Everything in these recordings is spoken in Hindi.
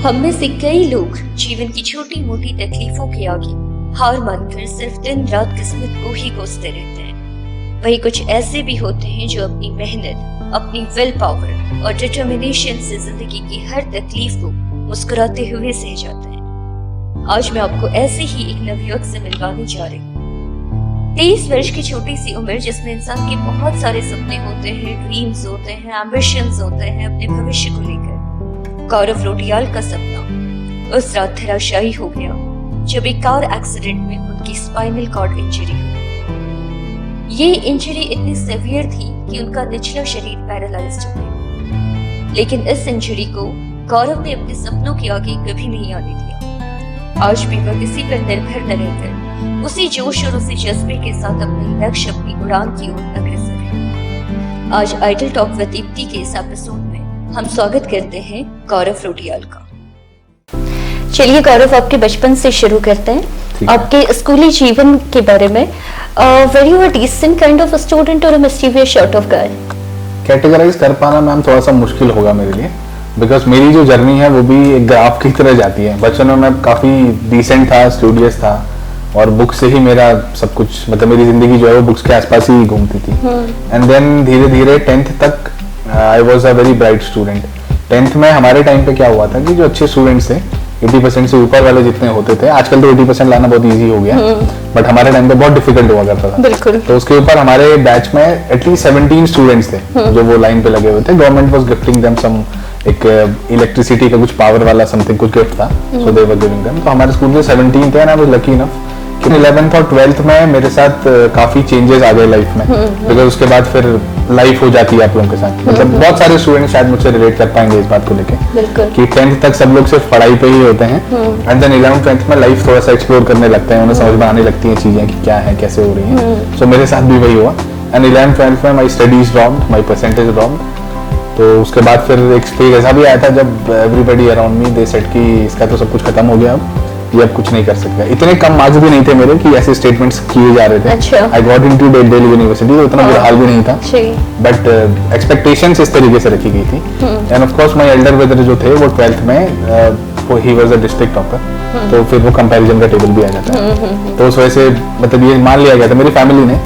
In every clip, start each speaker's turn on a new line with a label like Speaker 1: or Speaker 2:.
Speaker 1: हम में से कई लोग जीवन की छोटी मोटी तकलीफों के आगे हार मानकर सिर्फ दिन रात किस्मत को ही कोसते रहते हैं। वहीं कुछ ऐसे भी होते हैं जो अपनी मेहनत, अपनी विल पावर और डिटर्मिनेशन से जिंदगी की हर तकलीफ को मुस्कुराते हुए सह जाते हैं। आज मैं आपको ऐसे ही एक नवयुवक से मिलवाने जा रही हूँ। 23 वर्ष की छोटी सी उम्र जिसमें इंसान के बहुत सारे सपने होते हैं, ड्रीम्स होते हैं, एम्बिशंस होते हैं अपने भविष्य को लेकर। गौरव रोटियाल का सपना उस रात धराशायी हो गया जब एक कार एक्सीडेंट में उनकी स्पाइनल कॉर्ड इंजरी हुई। ये इंजरी इतनी सीवियर थी कि उनका निचला शरीर पैरालाइज्ड हो गया। लेकिन इस इंजरी को गौरव ने अपने सपनों के आगे कभी नहीं आने दिया। आज भी वह किसी पर निर्भर न रहकर उसी जोश और उसी जज्बे के साथ अपने लक्ष्य, अपनी उड़ान की ओर अग्रसर है। आज आइडल टॉक विद दीप्ति के इस एपिसोड में हम स्वागत करते हैं गौरव रोटियाल का। चलिए गौरव, आपके बचपन से शुरू करते हैं, आपके स्कूली जीवन के बारे में। Were you a decent kind of student और a mysterious sort of guy?
Speaker 2: Categorise कर पाना मैम थोड़ा सा मुश्किल होगा मेरे लिए, बिकॉज मेरी जो जर्नी है वो भी एक ग्राफ की तरह जाती है। बचपन में मैं काफी डिसेंट था, स्टूडियस था और बुक से ही मेरा सब कुछ, मतलब मेरी जिंदगी जो है वो बुक्स के आसपास ही घूमती थी। एंड देन धीरे धीरे 10th तक I was a very bright student. 10th में हमारे टाइम पे क्या हुआ था कि जो अच्छे स्टूडेंट्स थे 80% से ऊपर वाले जितने होते थे, आजकल तो 80% लाना बहुत इजी हो गया, बट हमारे टाइम पे बहुत डिफिकल्ट हुआ करता था।
Speaker 1: बिल्कुल।
Speaker 2: तो उसके ऊपर हमारे बैच में एटलीस्ट 17 स्टूडेंट्स थे जो वो लाइन पे लगे हुए थे। Government was gifting them some, एक इलेक्ट्रिसिटी का कुछ पावर वाला समथिंग कुछ गिफ्ट था, सो दे वर गिविंग देम। तो हमारे स्कूल में 17 थे and I was lucky enough कि 11th और 12th में मेरे साथ काफी चेंजेस आ गए लाइफ में, बिकॉज उसके बाद फिर लाइफ हो जाती है आप लोगों के साथ। मतलब बहुत सारे स्टूडेंट शायद मुझसे रिलेट कर पाएंगे इस बात को लेके कि 10th तक सब लोग सिर्फ पढ़ाई पे ही होते हैं एंड देन 11th 12th में लाइफ थोड़ा सा एक्सप्लोर करने लगते हैं, उन्हें समझ में आने लगती हैं चीजें कि क्या है, कैसे हो रही हैं। सो मेरे साथ भी वही हुआ एंड 11th 12th में my studies dropped, my percentage dropped. तो उसके बाद फिर एक फेज ऐसा भी आया था जब everybody around me they said कि इसका तो सब कुछ खत्म हो गया, अब ये अब कुछ नहीं कर सकता। इतने कम मार्क्स भी नहीं थे मेरे कि ऐसे स्टेटमेंट्स किए जा रहे थे।
Speaker 1: अच्छा।
Speaker 2: आई गॉट इनटू दिल्ली यूनिवर्सिटी, तो उतना बुरा हाल भी नहीं था, बट एक्सपेक्टेशंस इस तरीके से रखी गई थी। End of course my Elder brother जो थे वो 12th में he was a district topper, तो फिर वो कंपैरिजन का टेबल भी आ जाता है। तो उस वजह से मतलब ये मान लिया गया था मेरी फैमिली ने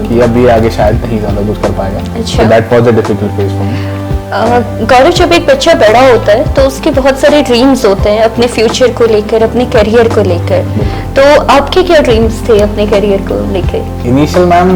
Speaker 2: कि अब ये आगे शायद नहीं ज्यादा कुछ कर पाएगा। So that was a difficult phase for me.
Speaker 1: Gaurav, जब एक बच्चा बड़ा होता है तो उसके बहुत सारे ड्रीम्स होते हैं अपने फ्यूचर को लेकर, अपने करियर को लेकर। तो आपके क्या ड्रीम्स थे अपने करियर को लेकर?
Speaker 2: इनिशियल मैम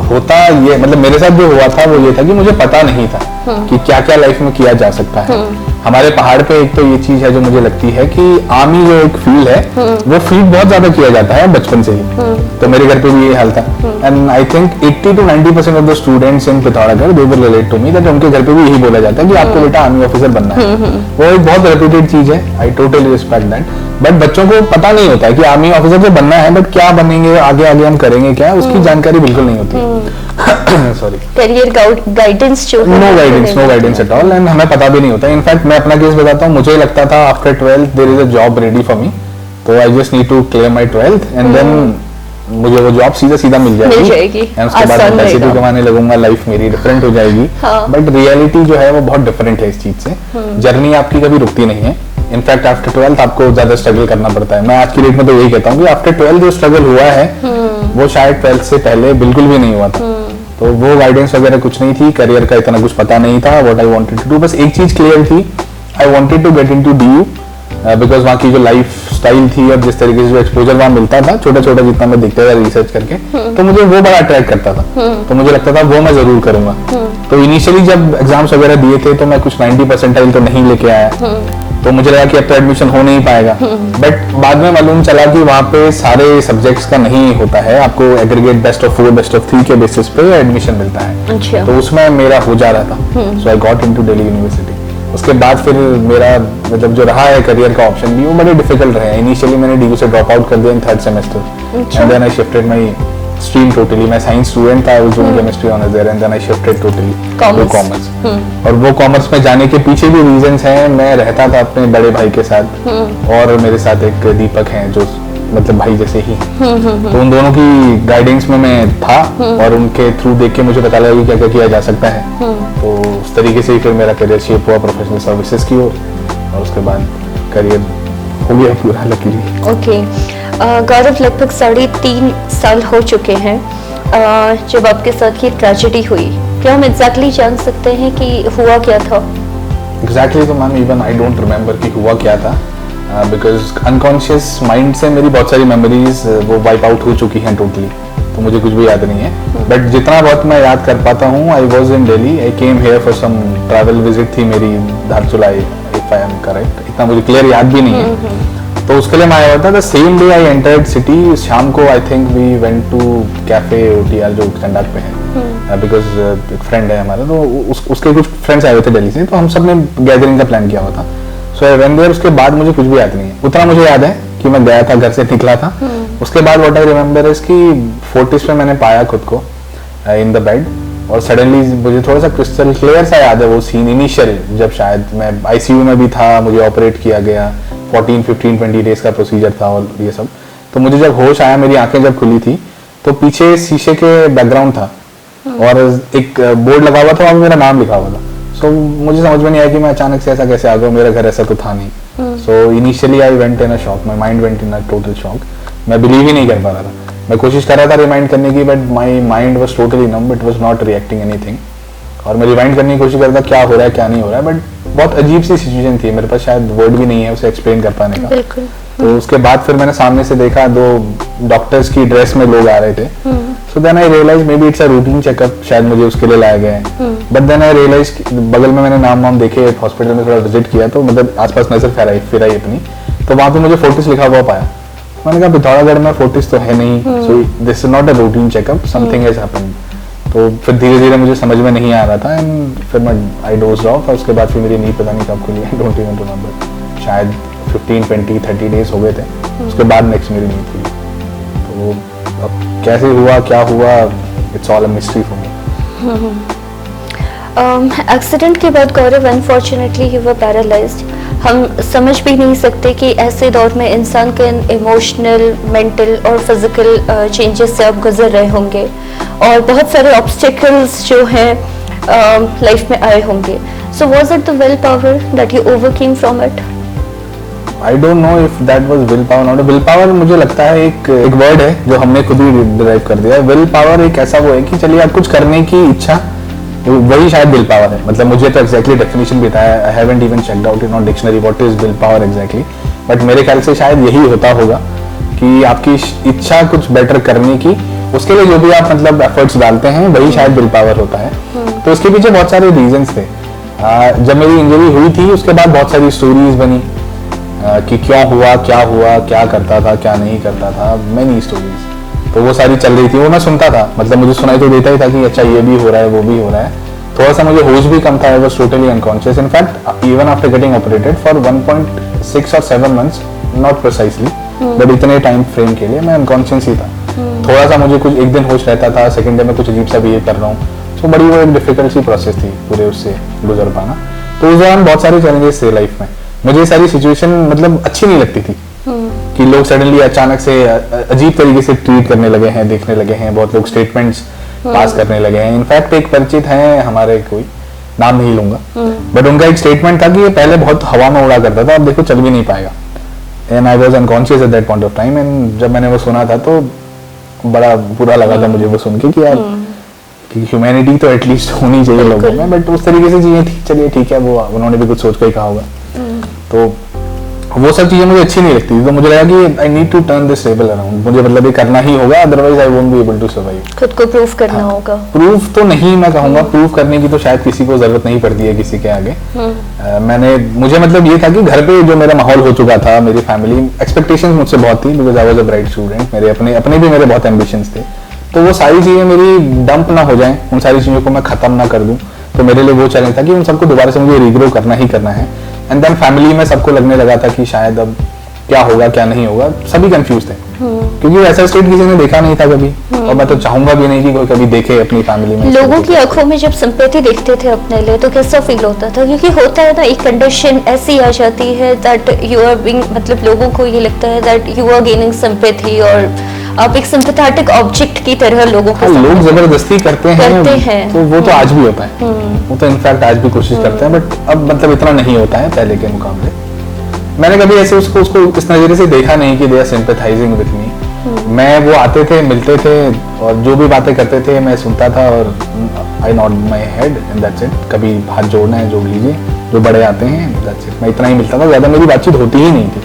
Speaker 2: होता ये, मतलब मेरे साथ जो हुआ था वो ये था कि मुझे पता नहीं था कि क्या क्या लाइफ में किया जा सकता है। हमारे पहाड़ पे एक तो ये चीज है जो मुझे लगती है कि आर्मी जो एक फील्ड है वो फील्ड बहुत ज्यादा किया जाता है बचपन से ही। तो मेरे घर पे भी ये हाल था and I think 80 to 90% of the students in Pithoragarh they will relate to me that उनके घर पे भी यही बोला जाता है कि आपको बेटा आर्मी ऑफिसर बनना है। वो एक बहुत रेप्यूटेड चीज है, I totally respect that, but बच्चों को पता नहीं होता है कि आर्मी ऑफिसर तो बनना है, बट क्या बनेंगे, आगे आगे हम करेंगे क्या, उसकी जानकारी बिल्कुल नहीं होती। सॉरी,
Speaker 1: करियर गाइडेंस जो
Speaker 2: no guidance at all, and हमें पता भी नहीं होता। इनफैक्ट मैं अपना केस बताता हूँ, मुझे लगता था after 12th there is a job ready for me, तो I just need to clear my 12th and then मुझे वो जॉब सीधा मिल जाएगी एंड उसके बाद मैं पैसे भी कमाने लगूंगा, लाइफ मेरी डिफरेंट हो जाएगी। बट रियलिटी जो है वो बहुत डिफरेंट है इस चीज से। जर्नी आपकी कभी रुकती नहीं है। इनफैक्ट आफ्टर 12th आपको ज्यादा स्ट्रगल करना पड़ता है। मैं आज की डेट में तो यही कहता हूँ कि आफ्टर 12th जो स्ट्रगल हुआ है वो शायद 12th से पहले बिल्कुल भी नहीं हुआ था। तो वो गाइडेंस वगैरह कुछ नहीं थी, करियर का इतना कुछ पता नहीं था, what I wanted to do. बस एक चीज क्लियर थी, I wanted to get into DU, because वहाँ की जो लाइफ स्टाइल थी और जिस तरीके से जो एक्सपोजर वहाँ मिलता था, छोटा छोटा जितना मैं देखता था रिसर्च करके, तो मुझे वो बड़ा अट्रैक्ट करता था। तो मुझे लगता था वो मैं जरूर करूंगा। तो इनिशियली जब एग्जाम्स वगैरह दिए थे तो मैं कुछ 90% तो नहीं लेके आया, तो मुझे लगा कि अब तो एडमिशन हो नहीं पाएगा। बट बाद में मालूम चला कि वहाँ पे सारे सब्जेक्ट्स का नहीं होता है, आपको aggregate best of 4 best of 3 के बेसिस पे एडमिशन मिलता है।
Speaker 1: अच्छा।
Speaker 2: तो उसमें मेरा हो जा रहा था, so I got into Delhi university. उसके बाद फिर मेरा मतलब जो रहा है करियर का ऑप्शन भी वो बड़े डिफिकल्ट रहे। इनिशियली मैंने डीयू से ड्रॉप आउट कर दिया in 3rd semester and then I shifted my stream totally. मैं साइंस स्टूडेंट था, उस doing chemistry honours there and then I shifted totally to commerce. और वो कॉमर्स में जाने के पीछे भी रीजंस हैं। मैं रहता था अपने बड़े भाई के साथ और मेरे साथ एक दीपक हैं जो मतलब भाई जैसे ही, तो उन दोनों की गाइडेंस में मैं था और उनके थ्रू देख के मुझे पता लगा कि क्या क्या किया जा सकता है। तो उस तरीके से ही फिर मेरा करियर शेप हुआ प्रोफेशनल सर्विसेज की ओर, और उसके बाद करियर हो गया पूरा लकीली।
Speaker 1: ओके गौरव, लगभग 3.5 साल हो चुके हैं जब आपके साथ ये ट्रेजेडी हुई। क्या हम एग्जैक्टली जान सकते हैं कि हुआ क्या था?
Speaker 2: एग्जैक्टली तो ma'am even I don't remember कि हुआ क्या था, बिकॉज अनकॉन्शियस माइंड से मेरी बहुत सारी मेमोरीज वो वाइप आउट हो चुकी हैं टोटली, तो मुझे कुछ भी याद नहीं है। बट जितना बहुत मैं याद कर पाता हूँ, I was in Delhi, I came here for some travel visit थी मेरी Dharchula, if I am correct, इतना मुझे क्लियर याद भी नहीं है। तो उसके लिए मैं आया था। The same day I entered city, शाम को I think we went to cafe OTR जो चंडाक पे है, बिकॉज एक फ्रेंड है हमारा, तो उसके कुछ फ्रेंड्स आए हुए थे दिल्ली से, तो हम सब ने गैदरिंग का प्लान किया हुआ था। So I went there. उसके बाद मुझे कुछ भी याद नहीं है। उतना मुझे याद है कि मैं गया था, घर से निकला था। उसके बाद व्हाट आई रिमेंबर इज कि फोर्टिस में मैंने पाया खुद को इन द बेड, और सडनली मुझे थोड़ा सा क्रिस्टल क्लियर सा याद है वो सीन इनिशियल, जब शायद मैं ICU में भी था, मुझे ऑपरेट किया गया, 14, 15, 20 डेज का प्रोसीजर था और ये सब। तो मुझे जब होश आया, मेरी आंखें जब खुली थी, तो पीछे शीशे के बैकग्राउंड था और एक बोर्ड लगा हुआ था, वहाँ मेरा नाम लिखा हुआ था। सो मुझे समझ में नहीं आया कि मैं अचानक से ऐसा कैसे आ गया, मेरा घर ऐसा तो था नहीं। So initially I went in a shock, my mind went in a total shock. मैं बिलीव ही नहीं कर पा रहा था। मैं कोशिश कर रहा था रिमाइंड करने की, but my mind was totally numb, it was not reacting anything. और मैं रिमाइंड करने की कोशिश कर रहा था क्या हो रहा है क्या नहीं हो रहा है, बट बहुत अजीब सी सिचुएशन थी, मेरे पास शायद वर्ड भी नहीं है उसे एक्सप्लेन कर पाने का। तो उसके बाद फिर मैंने सामने से देखा 2 डॉक्टर्स की ड्रेस में लोग आ रहे थे। So then I realize maybe it's a routine checkup, शायद मुझे उसके लिए लाया गया है। बट देन आई रियलाइज बगल में मैंने नाम देखे, हॉस्पिटल में थोड़ा विजिट किया, तो मतलब आसपास नजर फिराई अपनी, तो वहां पे मुझे फोर्टिस लिखा हुआ पाया। मैंने कहा पिथौरागढ़ में फोर्टिस तो है नहीं, so this is not a routine checkup, something has happened. तो फिर धीरे धीरे मुझे समझ में नहीं आ रहा था, एंड फिर मैं आई डोज्ड ऑफ, और उसके बाद फिर मेरी नींद पता नहीं कब खुली, आई डोंट इवन रिमेंबर, शायद 15, 20, 30 डेज हो गए थे। उसके बाद नेक्स्ट मेरी नींद खुली। तो अब कैसे हुआ क्या हुआ, it's all a mystery for me.
Speaker 1: Accident के बाद गौरव अनफॉर्चुनेटली ही वर पैरालाइज्ड। हम समझ भी नहीं सकते कि ऐसे दौर में इंसान के इमोशनल, मेंटल और फिजिकल चेंजेस से आप गुजर रहे होंगे, और बहुत सारे ऑब्स्टिकल्स जो हैं लाइफ में आए होंगे। So was it the will power that you overcame from it?
Speaker 2: I don't know if that was will power not. Will power मुझे लगता है एक वर्ड है जो हमने खुद ही डिराइव कर दिया है। विल पावर एक ऐसा वो है कि चलिए आप कुछ करने की इच्छा, वही शायद विल पावर है। मतलब मुझे तो एग्जैक्टली डेफिनेशन भी था, I haven't even checked out in dictionary what is will power exactly, but मेरे ख्याल से शायद यही होता होगा कि आपकी इच्छा कुछ बेटर करने की, उसके लिए जो भी आप मतलब एफर्ट्स डालते हैं वही शायद विल पावर होता है। तो उसके पीछे बहुत सारे रीजंस थे। जब मेरी इंजरी हुई थी उसके बाद बहुत सारी स्टोरीज बनी कि क्यों हुआ, क्या करता था, क्या नहीं करता था, मेनी स्टोरीज। तो वो सारी चल रही थी, वो मैं सुनता था, मतलब मुझे सुनाई तो देता ही था कि अच्छा ये भी हो रहा है वो भी हो रहा है। थोड़ा सा मुझे होश भी कम था, I was totally unconscious. In fact even after getting operated for 1.6 और 7 मंथ्स, नॉट प्रिसाइसली, बट इतने टाइम फ्रेम के लिए मैं अनकॉन्शियस ही था। थोड़ा सा मुझे कुछ एक दिन होश रहता था, सेकंड डे में कुछ अजीब सा बिहेव कर रहा हूँ। तो बड़ी वो एक डिफिकल्ट सी प्रोसेस थी पूरे उससे गुजर पाना। तो उस दौरान बहुत सारे चैलेंजेस थे लाइफ में। मुझे ये सारी सिचुएशन मतलब अच्छी नहीं लगती थी कि लोग सडनली अचानक से अजीब तरीके से ट्रीट करने लगे हैं, देखने लगे हैं, बहुत लोग स्टेटमेंट्स पास करने लगे हैं। इनफैक्ट एक परिचित हैं हमारे, कोई नाम नहीं लूंगा, बट उनका एक स्टेटमेंट था कि ये पहले बहुत हवा में उड़ा करता था, अब देखो चल भी नहीं पाएगा। And I was unconscious at that point of time. And जब मैंने वो सुना था तो बड़ा बुरा लगा था मुझे वो सुन के कि यार कि ह्यूमैनिटी तो एटलीस्ट होनी चाहिए लोगों में, बट उस तरीके से चीजें थी। चलिए ठीक है, वो उन्होंने भी कुछ सोच कर ही कहा होगा। तो वो सब चीजें मुझे अच्छी नहीं लगती थी। तो मुझे लगा कि I need to turn this table around, मुझे मतलब ये करना ही होगा, otherwise I won't be able to survive.
Speaker 1: खुद को प्रूव करना होगा।
Speaker 2: प्रूफ तो नहीं मैं कहूंगा, प्रूव करने की तो शायद किसी को जरूरत नहीं पड़ती है किसी के आगे। मुझे मतलब ये था कि घर पे जो मेरा माहौल हो चुका था, मेरी फैमिली एक्सपेक्टेशंस मुझसे बहुत थी, because I was a bright student. मेरे अपने भी मेरे बहुत एम्बिशंस थे। तो वो सारी चीजें मेरी डंप ना हो जाएं, उन सारी चीजों को मैं खत्म ना कर दूं। तो मेरे लिए वो चैलेंज था कि उन सबको दोबारा से मुझे रीग्रो करना ही करना है। एंड देन फैमिली में सबको लगने लगा था कि शायद अब क्या होगा क्या नहीं होगा, सभी कंफ्यूज थे क्योंकि ऐसा स्टेट किसी ने देखा नहीं था कभी, और मैं तो चाहूंगा भी नहीं कि कोई कभी देखे अपनी फैमिली में।
Speaker 1: लोगों की आंखों में जब सिंपैथी देखते थे अपने लिए तो कैसा फील होता था? क्योंकि होता है ना, एक कंडीशन ऐसी आ जाती है दैट यू आर बीइंग, मतलब लोगों को ये लगता है that you are gaining sympathy, और आप एक सिंपैथेटिक ऑब्जेक्ट की तरह लोगों को
Speaker 2: लोग जबरदस्ती करते हैं। तो वो तो आज भी होता है, वो तो इनफैक्ट आज भी कोशिश करते हैं, बट अब मतलब इतना नहीं होता है पहले के मुकाबले। मैंने कभी ऐसे उसको इस नजरिए से देखा नहीं कि दे आर सिंपैथाइजिंग विद मी। मैं वो आते थे, मिलते थे और जो भी बातें करते थे मैं सुनता था और I nod my head and that's it. कभी हाथ जोड़ना है जोड़ लीजिए, जो बड़े आते हैं दैट्स इट। मैं इतना ही मिलता था, ज़्यादा मेरी बातचीत होती ही नहीं थी।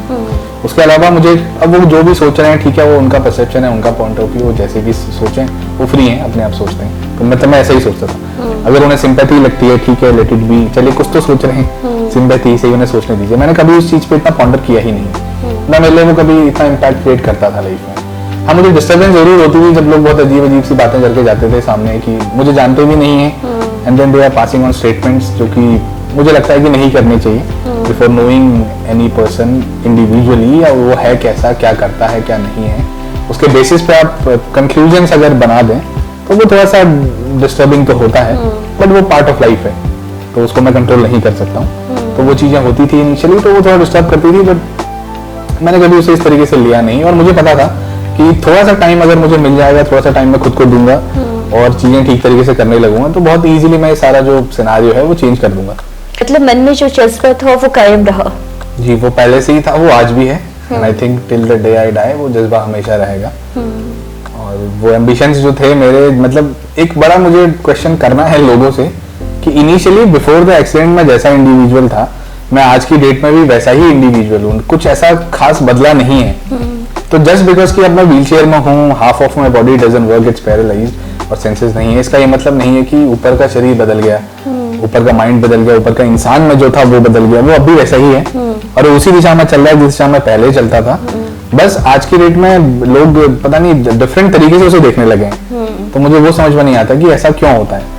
Speaker 2: उसके अलावा मुझे अब वो जो भी सोच रहे हैं ठीक है, वो उनका परसेप्शन है, उनका पॉइंट ऑफ व्यू, जैसे भी सोचें वो फ्री हैं, अपने आप सोचते हैं। तो मतलब मैं ऐसा ही सोचता था। अगर उन्हें सिंपैथी लगती है ठीक है, लेट इट बी, चलिए कुछ तो सोच रहे हैं, सिंपैथी से उन्हें सोचने दीजिए। मैंने कभी उस चीज़ पे इतना पॉन्डर किया ही नहीं, ना मेरे लिए वो कभी इतना इम्पैक्ट क्रिएट करता था लाइफ में। हाँ, मुझे डिस्टर्बेंस जरूर होती थी जब लोग बहुत अजीब सी बातें करके जाते थे सामने कि मुझे जानते भी नहीं है, and then they are passing on statements जो कि मुझे लगता है कि नहीं करने चाहिए before knowing any person individually, या वो है कैसा, क्या करता है, क्या नहीं है, उसके बेसिस पे आप कंक्लूजन्स अगर बना दें तो वो थोड़ा सा डिस्टर्बिंग तो होता है, बट वो पार्ट ऑफ लाइफ है, तो उसको मैं कंट्रोल नहीं कर सकता हूँ। तो वो चीज़ें होती थी इनिशियली, तो वो थोड़ा डिस्टर्ब करती थी, बट मैंने कभी उसे इस तरीके से लिया नहीं। और मुझे पता था कि थोड़ा सा टाइम अगर मुझे मिल जाएगा, थोड़ा सा टाइम मैं खुद को दूंगा और चीज़ें ठीक तरीके से करने लगूंगा, तो बहुत ईजिली मैं सारा जो सिनेरियो है वो चेंज कर दूंगा।
Speaker 1: मतलब मन में जो जज्बा था वो कायम रहा?
Speaker 2: जी, वो पहले से ही था, वो आज भी है, and I think till the day I die वो जज्बा हमेशा रहेगा। और वो एम्बिशंस जो थे मेरे, मतलब एक बड़ा मुझे क्वेश्चन करना है लोगों से कि इनिशियली बिफोर द एक्सीडेंट मैं जैसा इंडिविजुअल था, मैं आज की डेट में भी वैसा ही इंडिविजुअल हूँ, कुछ ऐसा खास बदला नहीं है। तो जस्ट बिकॉज कि अब मैं व्हील चेयर में हूँ, half of my body doesn't work, it's paralysed और सेंसेस नहीं है, इसका ये मतलब नहीं है कि ऊपर का शरीर बदल गया, ऊपर का माइंड बदल गया, ऊपर का इंसान में जो था वो बदल गया, वो अब भी वैसा ही है और उसी दिशा में चल रहा है जिस दिशा में पहले चलता था। बस आज की डेट में लोग पता नहीं डिफरेंट तरीके से उसे देखने लगे हैं, तो मुझे वो समझ में नहीं आता कि ऐसा क्यों होता है।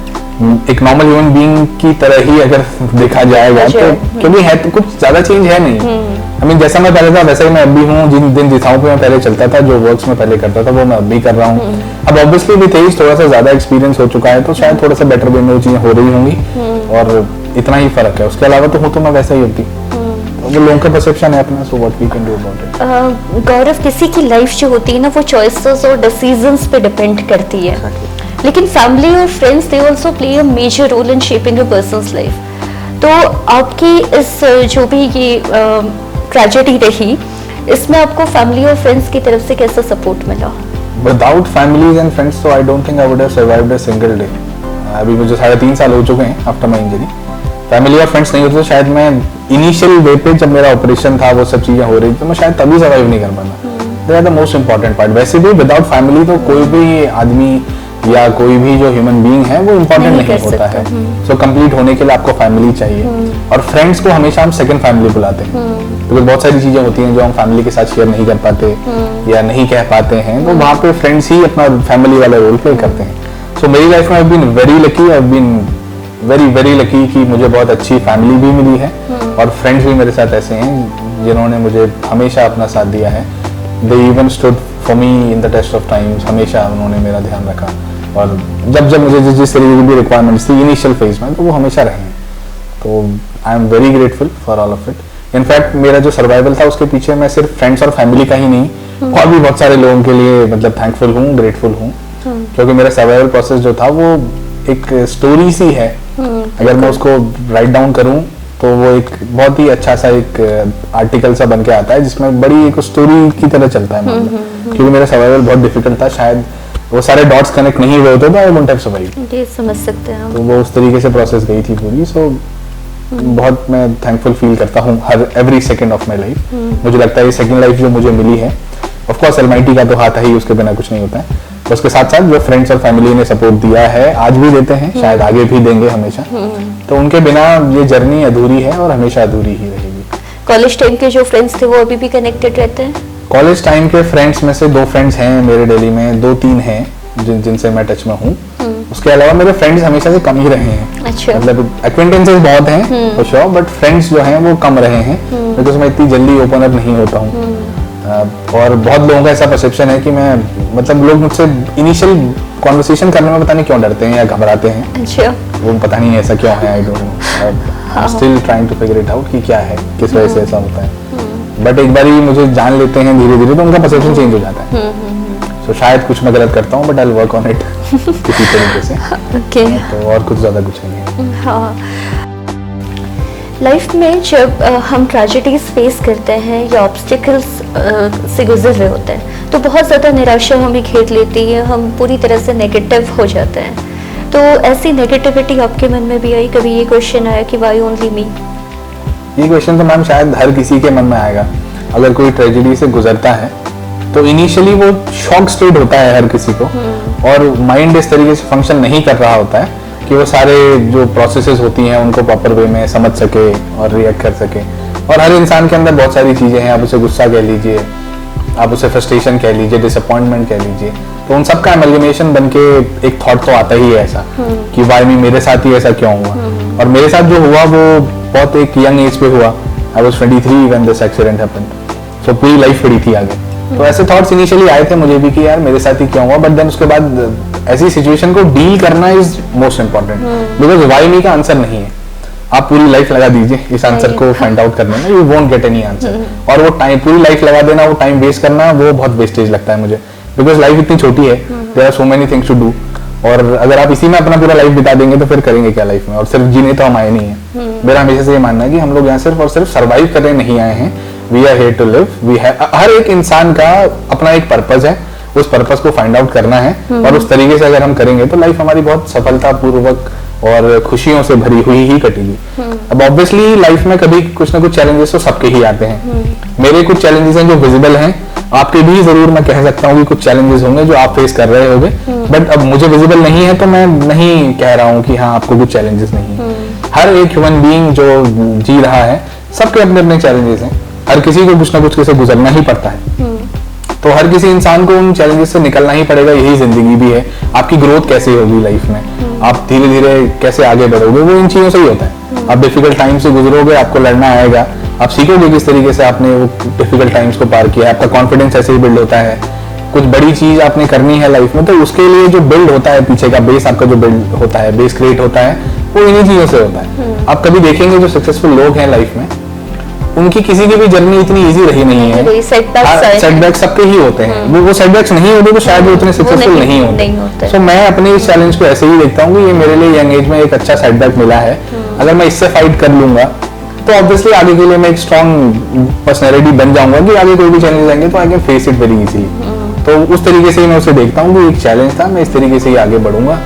Speaker 2: एक नॉर्मल ह्यूमन बीइंग की तरह ही अगर देखा जाएगा तो, क्योंकि है तो कुछ ज्यादा चेंज है नहीं। आई मीन जैसा मैं पहले था वैसा ही मैं अब भी हूँ, जिन दिशाओं पे मैं पहले चलता था, जो वर्क्स में पहले करता था वो मैं अब भी कर रहा हूँ। अब ऑब्वियसली विद एज थोड़ा सा ज्यादा एक्सपीरियंस हो चुका है, तो शायद थोड़ा सा बेटर वे में वो चीजें हो रही होंगी और इतना ही फर्क है। उसके अलावा तो हूँ तो मैं वैसा ही होती, वो लोगों का परसेप्शन है अपना, so what we can do about it.
Speaker 1: Gaurav, किसी की लाइफ जो होती है ना वो चॉइसेस और डिसीजंस पे डिपेंड करती है, लेकिन फैमिली और friends they also play a major role in shaping a person's life. तो आपकी इस जो भी ये ट्रेजेडी रही, इसमें आपको फैमिली और फ्रेंड्स की तरफ से कैसा सपोर्ट मिला?
Speaker 2: विदाउट फैमिलीज एंड फ्रेंड्स तो I don't think I would have survived a single day. अभी मुझे 3.5 साल हो चुके हैं आफ्टर माई इंजरी। फैमिली और फ्रेंड्स नहीं होते तो शायद मैं इनिशियल डे पे जब मेरा ऑपरेशन था वो सब चीजें हो रही थी, तो मैं शायद तभी सर्वाइव नहीं कर पाता। They are the most important part. वैसे भी विदाउट फैमिली तो कोई भी आदमी या कोई भी जो ह्यूमन बीइंग है वो इम्पोर्टेंट नहीं होता है। सो कंप्लीट होने के लिए आपको फैमिली चाहिए, और फ्रेंड्स को हमेशा हम सेकंड फैमिली बुलाते हैं, क्योंकि बहुत सारी चीजें होती हैं जो हम फैमिली के साथ शेयर नहीं कर पाते या नहीं कह पाते हैं, तो वहाँ पे फ्रेंड्स ही अपना फैमिली वाला रोल प्ले करते हैं। सो मेरी लाइफ में I have been very lucky, I have been very lucky कि मुझे बहुत अच्छी फैमिली भी मिली है और फ्रेंड्स भी मेरे साथ ऐसे हैं जिन्होंने मुझे हमेशा अपना साथ दिया है। They even stood for me in the test of times, हमेशा उन्होंने मेरा ध्यान रखा, और जब जब मुझे जिस तरीके की भी रिक्वायरमेंट्स थी इनिशियल फेज में, तो वो हमेशा रहे हैं। तो I am very grateful for all of it. In fact मेरा जो सर्वाइवल था उसके पीछे मैं सिर्फ फ्रेंड्स और फैमिली का ही नहीं, और भी बहुत सारे लोगों के लिए मतलब थैंकफुल हूँ, ग्रेटफुल हूँ, क्योंकि मेरा सर्वाइवल प्रोसेस जो था वो एक स्टोरी सी है। अगर मैं उसको राइट डाउन करूँ तो वो एक बहुत ही अच्छा सा एक आर्टिकल सा बन के आता है जिसमें बड़ी एक स्टोरी की तरह चलता है मामला। क्योंकि मेरा सर्वाइवल बहुत डिफिकल्ट था, शायद वो सारे डॉट्स कनेक्ट नहीं हुए होते तो आई वुडंट हैव सर्वाइव्ड।
Speaker 1: ये समझ सकते हैं।
Speaker 2: तो वो उस तरीके से प्रोसेस गई थी पूरी। सो बहुत मैं थैंकफुल फील करता हूँ हर every second of my life. मुझे लगता है ये सेकंड लाइफ जो मुझे मिली है, ऑफ कोर्स अलमाइटी का तो हाथ है ही, उसके बिना कुछ नहीं होता है। तो उसके साथ साथ जो फ्रेंड्स और फैमिली ने सपोर्ट दिया है, आज भी देते हैं, शायद आगे भी देंगे हमेशा, तो उनके बिना ये जर्नी अधूरी है और हमेशा अधूरी ही रहेगी।
Speaker 1: कॉलेज टाइम के जो फ्रेंड्स थे वो अभी भी कनेक्टेड रहते हैं?
Speaker 2: कॉलेज टाइम के फ्रेंड्स में से 2 फ्रेंड्स हैं मेरे दिल्ली में, 2-3 हैं जिनसे मैं टच में हूँ। उसके अलावा मेरे फ्रेंड्स हमेशा से कम ही रहे हैं।
Speaker 1: अच्छा।
Speaker 2: मतलब एक्वेंटेंसेस बहुत हैं फॉर श्योर, बट फ्रेंड्स जो हैं वो कम रहे हैं, बिकॉज मैं इतनी जल्दी ओपन अप नहीं होता हूँ। और बहुत लोगों का ऐसा परसेप्शन है कि मैं, मतलब लोग मुझसे इनिशियल कॉन्वर्सेशन करने में पता नहीं क्यों डरते हैं या घबराते हैं।
Speaker 1: अच्छा।
Speaker 2: वो पता नहीं ऐसा क्यों है, I don't know, I am still trying to figure it out कि क्या है, किस वजह से ऐसा होता है। बट एक बार ही मुझे जान लेते हैं धीरे धीरे तो उनका परसेप्शन चेंज हो जाता है। तो शायद कुछ मैं गलत करता हूँ, but I will work on it किसी तरीके से।
Speaker 1: ओके।
Speaker 2: तो और कुछ ज्यादा कुछ नहीं है।
Speaker 1: हाँ। लाइफ में जब हम ट्रेजेडीज फेस करते हैं या ऑब्स्टिकल्स से गुजर रहे होते हैं तो बहुत ज़्यादा निराशा हमें घेर लेती है, हम पूरी तरह से नेगेटिव हो जाते हैं। तो ऐसी नेगेटिविटी आपके मन में भी आई, कभी ये क्वेश्चन आया कि वाई ओनली मी?
Speaker 2: ये क्वेश्चन तो मैम शायद हर किसी के मन में आएगा। अगर कोई ट्रेजेडी से गुजरता है तो इनिशियली वो शॉक स्टेट होता है हर किसी को, और माइंड इस तरीके से फंक्शन नहीं कर रहा होता है कि वो सारे जो प्रोसेसेस होती हैं उनको प्रॉपर वे में समझ सके और रिएक्ट कर सके। और हर इंसान के अंदर बहुत सारी चीज़ें हैं, आप उसे गुस्सा कह लीजिए, आप उसे फ्रस्ट्रेशन कह लीजिए, डिसअपॉइंटमेंट कह लीजिए, तो उन सब का एमलगमेशन बन के एक थॉट तो आता ही है ऐसा कि वाई मी, मेरे साथ ही ऐसा क्यों हुआ। और मेरे साथ जो हुआ वो बहुत एक यंग एज पे हुआ। I was 23 when this accident happened, so पूरी लाइफ पड़ी थी आगे। तो ऐसे थॉट्स इनिशियली आए थे मुझे भी कि यार मेरे साथ ही क्यों हुआ, बट देन उसके बाद ऐसी सिचुएशन को डील करना is most important, because why me का आंसर नहीं है। आप पूरी लाइफ लगा दीजिए इस आंसर को फाइंड आउट करने में, you won't get any answer. और वो टाइम, पूरी लाइफ लगा देना, वो टाइम वेस्ट करना, वो बहुत वेस्टेज लगता है मुझे, बिकॉज लाइफ इतनी छोटी है, there are so many things to do. और अगर आप इसी में अपना पूरा लाइफ बिता देंगे तो फिर करेंगे क्या लाइफ में, और सिर्फ जीने तो हम आए नहीं है। मेरा हमेशा से ये मानना है कि हम लोग यहाँ सिर्फ और सिर्फ सर्वाइव करने नहीं आए हैं, we are here to live. We have, हर एक इंसान का अपना एक पर्पस है, उस पर्पस को फाइंड आउट करना है, और उस तरीके से अगर हम करेंगे तो लाइफ हमारी बहुत सफलतापूर्वक और खुशियों से भरी हुई ही कटेगी। अब ऑब्वियसली लाइफ में कभी कुछ ना कुछ चैलेंजेस तो सबके ही आते हैं। मेरे कुछ चैलेंजेस हैं जो विजिबल हैं, आपके भी जरूर मैं कह सकता हूँ कि कुछ चैलेंजेस होंगे जो आप फेस कर रहे होंगे, बट अब मुझे विजिबल नहीं है तो मैं नहीं कह रहा हूँ कि हाँ आपको कुछ चैलेंजेस नहीं है। हर एक ह्यूमन बीइंग जो जी रहा है, सबके अपने अपने चैलेंजेस हैं, हर किसी को कुछ ना कुछ से गुजरना ही पड़ता है। तो हर किसी इंसान को उन चैलेंजेस से निकलना ही पड़ेगा, यही जिंदगी भी है। आपकी ग्रोथ कैसे होगी लाइफ में, आप धीरे धीरे कैसे आगे बढ़ोगे, वो इन चीजों से ही होता है। आप डिफिकल्ट टाइम से गुजरोगे, आपको लड़ना आएगा, आप सीखोगे किस तरीके से आपने वो डिफिकल्ट टाइम्स को पार किया, आपका कॉन्फिडेंस ऐसे ही बिल्ड होता है। कुछ बड़ी चीज आपने करनी है लाइफ में तो उसके लिए जो बिल्ड होता है, पीछे का बेस आपका जो बिल्ड होता है, बेस क्रिएट होता है, वो इन्हीं चीजों से होता है। आप कभी देखेंगे जो सक्सेसफुल लोग हैं लाइफ में, उनकी किसी की भी जर्नी इतनी इजी रही नहीं है। सेटबैक्स सबके ही होते हैं, वो सेटबैक्स नहीं होते तो शायद वो उतने सक्सेसफुल नहीं होते। सो मैं अपने इस चैलेंज को ऐसे ही देखता हूँ कि ये मेरे लिए यंग एज में एक अच्छा सेटबैक मिला है, अगर मैं इससे फाइट कर लूंगा तो ऑब्वियसली आगे के लिए मैं एक स्ट्रॉन्ग पर्सनैलिटी बन जाऊंगा कि आगे कोई भी चैलेंज आएंगे तो I can face it very easily. तो उस तरीके से ही मैं उसे देखता हूँ कि एक चैलेंज था, मैं इस तरीके से ही आगे बढ़ूंगा।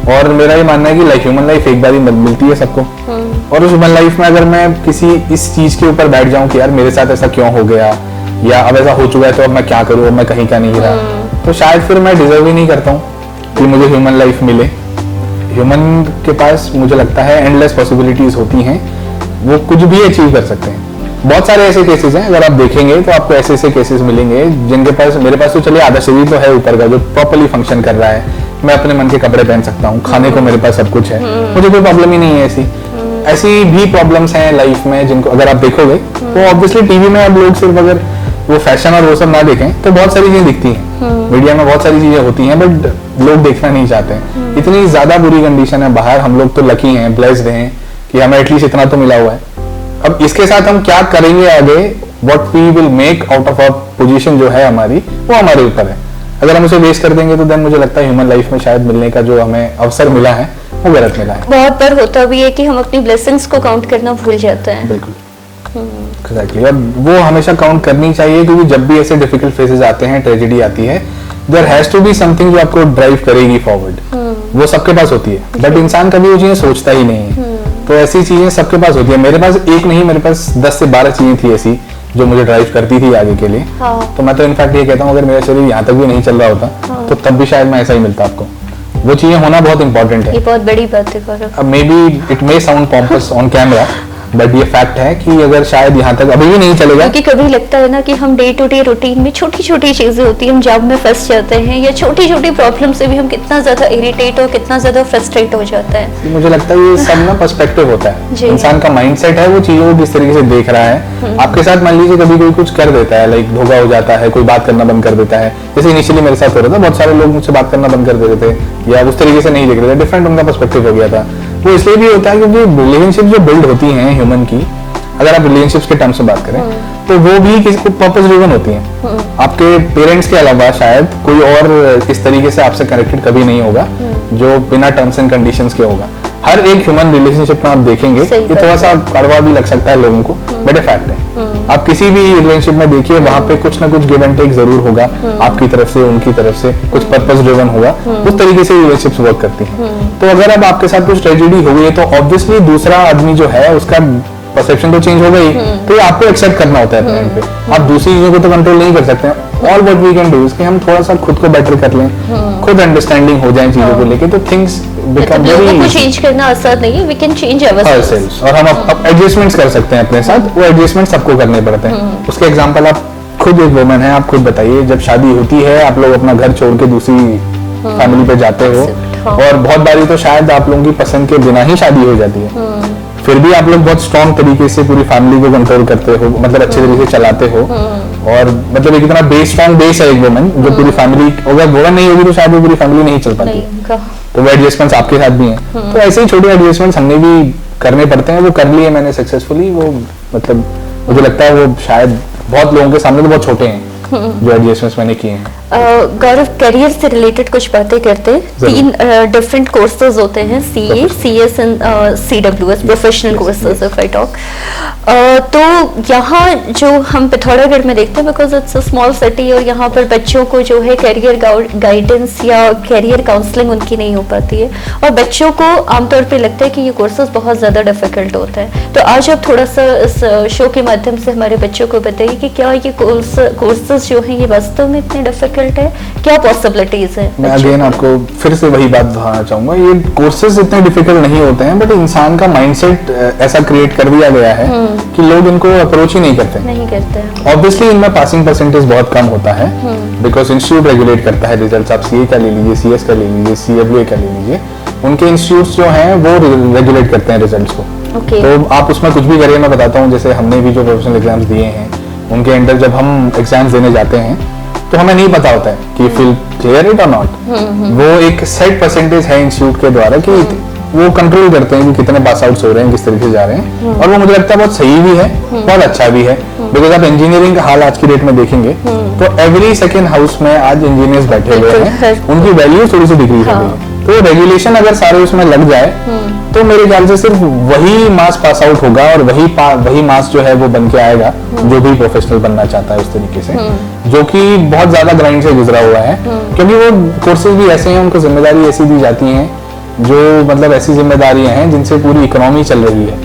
Speaker 2: और मेरा ये मानना है कि ह्यूमन लाइफ एक बार ही मिलती है सबको, और उस ह्यूमन लाइफ में अगर मैं किसी इस चीज के ऊपर बैठ जाऊं कि यार मेरे साथ ऐसा क्यों हो गया, या अब ऐसा हो चुका है तो अब मैं क्या करूं, अब मैं कहीं का नहीं रहा, तो शायद फिर मैं डिजर्व ही नहीं करता हूं कि मुझे ह्यूमन लाइफ मिले। ह्यूमन के पास मुझे लगता है एंडलेस पॉसिबिलिटीज होती हैं, वो कुछ भी अचीव कर सकते हैं। बहुत सारे ऐसे केसेस हैं, अगर आप देखेंगे तो आपको ऐसे ऐसे केसेस मिलेंगे जिनके पास, मेरे पास तो चलिए आधा शरीर तो है ऊपर का जो प्रॉपर्ली फंक्शन कर रहा है, मैं अपने मन के कपड़े पहन सकता हूँ, खाने को मेरे पास सब कुछ है, मुझे कोई प्रॉब्लम ही नहीं है। ऐसी भी प्रॉब्लम्स हैं लाइफ में जिनको अगर आप देखोगे तो ऑब्वियसली टीवी में अब लोग सिर्फ अगर वो फैशन और वो सब ना देखें तो बहुत सारी चीजें दिखती हैं, मीडिया में बहुत सारी चीजें होती हैं, बट लोग देखना नहीं चाहते हैं। इतनी ज्यादा बुरी कंडीशन है बाहर, हम लोग तो लकी हैं, ब्लेस्ड हैं कि हमें एटलीस्ट इतना तो मिला हुआ है। अब इसके साथ हम क्या करेंगे आगे, what we will make out of a position जो है हमारी, वो हमारे ऊपर है। अगर हम उसे वेस्ट कर देंगे तो देन मुझे लगता है ह्यूमन लाइफ में शायद मिलने का जो हमें अवसर मिला है वो गलत मिला है।
Speaker 1: बहुत बार होता भी है कि हम अपनी ब्लेसिंग्स को काउंट करना भूल जाते हैं।
Speaker 2: बिल्कुल एग्जैक्टली, और वो हमेशा काउंट करनी चाहिए, क्योंकि जब भी ऐसे डिफिकल्ट फेजेस आते हैं, ट्रेजेडी आती है, there has to be something जो आपको ड्राइव करेगी फॉरवर्ड। वो सबके पास होती है, बट इंसान कभी वो चीजें सोचता ही नहीं है। तो ऐसी चीजें सबके पास होती है, मेरे पास एक नहीं, मेरे पास 10 से 12 चीजें थी ऐसी जो मुझे ड्राइव करती थी आगे के लिए। तो मैं तो इनफैक्ट ये कहता हूँ अगर मेरा शरीर यहाँ तक भी नहीं चल रहा होता तो तब भी शायद मैं ऐसा ही मिलता आपको। वो चीजें होना बहुत इंपॉर्टेंट है।
Speaker 1: ये बहुत बड़ी बात है गौरव।
Speaker 2: अब may be it may sound pompous on camera, but ये फैक्ट है कि अगर शायद यहाँ तक अभी भी नहीं चलेगा,
Speaker 1: क्योंकि कभी लगता है ना कि हम डे टू डे रूटीन में छोटी छोटी चीजें होती हैं, हम जॉब में फंस जाते हैं, या छोटी छोटी प्रॉब्लम से भी हम कितना ज्यादा इरिटेट और कितना ज्यादा फ्रस्ट्रेट हो जाता है।
Speaker 2: मुझे लगता है ये सब ना पर्सपेक्टिव होता है, इंसान का माइंडसेट है, वो चीजों को किस तरीके से देख रहा है। आपके साथ मान लीजिए कभी कोई कुछ कर देता है, लाइक धोखा हो जाता है, कोई बात करना बंद कर देता है, जैसे इनिशियली मेरे साथ हो रहा था, बहुत सारे लोग मुझसे बात करना बंद कर देते थे या उस तरीके से नहीं देख रहे थे, डिफरेंट उनका पर्सपेक्टिव हो गया था। वो इसलिए भी होता है क्योंकि रिलेशनशिप जो बिल्ड होती है ह्यूमन की, अगर आप रिलेशनशिप्स के टर्म्स में बात करें तो वो भी किसी को पर्पस ड्रिवन होती हैं। आपके पेरेंट्स के अलावा शायद कोई और इस तरीके से आपसे कनेक्टेड कभी नहीं होगा जो बिना टर्म्स एंड कंडीशंस के होगा। हर एक ह्यूमन रिलेशनशिप में आप देखेंगे
Speaker 1: सही
Speaker 2: ये थोड़ा सा कड़वा भी लग सकता है लोगों को, बट ये फैक्ट है। आप किसी भी रिलेशनशिप में देखिए वहां पे कुछ ना कुछ गिव एंड टेक जरूर होगा, आपकी तरफ से उनकी तरफ से कुछ पर्पस ड्रिवन होगा, उस तरीके से रिलेशनशिप्स वर्क करती हैं। तो अगर अब आपके साथ कुछ ट्रेजेडी हो गई है तो ऑब्वियसली दूसरा आदमी जो है उसका परसेप्शन तो चेंज हो गई, तो ये आपको एक्सेप्ट करना होता है टाइम पे। आप दूसरी चीजों को तो कंट्रोल नहीं कर सकते हैं। All what we can do is कि हम थोड़ा सा खुद को बेटर कर लें, खुद अंडरस्टैंडिंग हो जाए चीजों को लेके, तो थिंग्स बिकम
Speaker 1: लोगों को
Speaker 2: वेरी
Speaker 1: चेंज करना आसान नहीं है, वी कैन चेंज आवरसेल्व्स।
Speaker 2: और हम अब एडजस्टमेंट्स कर सकते हैं अपने साथ, वो एडजस्टमेंट सबको करने पड़ते हैं। उसके एग्जांपल आप खुद एक वुमन है, आप खुद बताइए, जब शादी होती है आप लोग अपना घर छोड़ के दूसरी फैमिली पे जाते हो, और बहुत बारी तो शायद आप लोगों की पसंद के बिना ही शादी हो जाती है, फिर भी आप लोग बहुत स्ट्रॉन्ग तरीके से पूरी फैमिली को कंट्रोल करते हो, मतलब अच्छे तरीके से चलाते हो, और मतलब एक इतना बेस स्ट्रॉन्ग बेस है एक वुमन जो पूरी फैमिली, अगर वुमन नहीं होगी तो शायद वो पूरी फैमिली नहीं चल पाती। तो वो एडजस्टमेंट्स आपके साथ भी हैं, तो ऐसे ही छोटे एडजस्टमेंट्स हमने भी करने पड़ते हैं, वो कर लिए मैंने सक्सेसफुली। वो मतलब मुझे लगता है वो शायद बहुत लोगों के सामने तो बहुत छोटे हैं जो एडजस्टमेंट्स मैंने किए हैं।
Speaker 1: गौरव, करियर से रिलेटेड कुछ बातें करते हैं। 3 डिफरेंट कोर्सेज होते हैं, CA, CS and CWS, professional courses if I talk. तो यहाँ जो हम पिथौरागढ़ में देखते हैं, because it's a small city, और यहाँ पर बच्चों को जो है करियर गाइडेंस या करियर काउंसलिंग उनकी नहीं हो पाती है, और बच्चों को आमतौर पे लगता है कि ये कोर्सेज बहुत ज़्यादा डिफिकल्ट होता है। तो आज आप थोड़ा सा इस शो के माध्यम से हमारे बच्चों को बताइए कि क्या ये कोर्सेज जो हैं ये वास्तव में इतने डिफिकल्ट है, क्या पॉसिबिलिटीज है?
Speaker 2: मैं अगेन आपको फिर से वही बात दोहराना चाहूंगा, ये कोर्सेज इतने डिफिकल्ट नहीं होते हैं, बट इंसान का माइंडसेट ऐसा क्रिएट कर दिया गया है कि लोग इनको अप्रोच ही नहीं करते। ऑब्वियसली इनमें पासिंग परसेंटेज बहुत कम होता है, बिकॉज इंस्टीट्यूट रेगुलेट करता है रिजल्ट्स। आप CA का ले लीजिए, CS का ले लीजिए, CWA का ले लीजिए, उनके इंस्टीट्यूट्स जो हैं वो रेगुलेट करते हैं रिजल्ट्स को। तो आप उसमें कुछ भी करिए, मैं बताता हूँ, जैसे हमने भी जो प्रोफेशनल एग्जाम्स दिए हैं उनके अंदर जब हम एग्जाम्स देने जाते हैं तो हमें नहीं पता होता है कि फील क्लियर इट और नॉट। वो एक सेट परसेंटेज है इंस्टीट्यूट के द्वारा कि वो कंट्रोल करते हैं कि कितने पास आउट्स हो रहे हैं, किस तरीके से जा रहे हैं, और वो मुझे लगता है बहुत सही भी है, बहुत अच्छा भी है। बिकॉज आप इंजीनियरिंग का हाल आज की डेट में देखेंगे तो एवरी सेकेंड हाउस में आज इंजीनियर्स बैठे हुए हैं, उनकी वैल्यू थोड़ी सी डिक्रीज हो गई है। तो रेगुलेशन अगर सारे उसमें लग जाए तो मेरे ख्याल से सिर्फ वही मास पास आउट होगा, और वही मास जो है वो बन के आएगा जो भी प्रोफेशनल बनना चाहता है उस तरीके से, जो कि बहुत ज्यादा ग्राइंड से गुजरा हुआ है। क्योंकि वो कोर्सेज भी ऐसे हैं, उनको जिम्मेदारी ऐसी दी जाती है जो मतलब ऐसी जिम्मेदारियां हैं जिनसे पूरी इकोनॉमी चल रही है,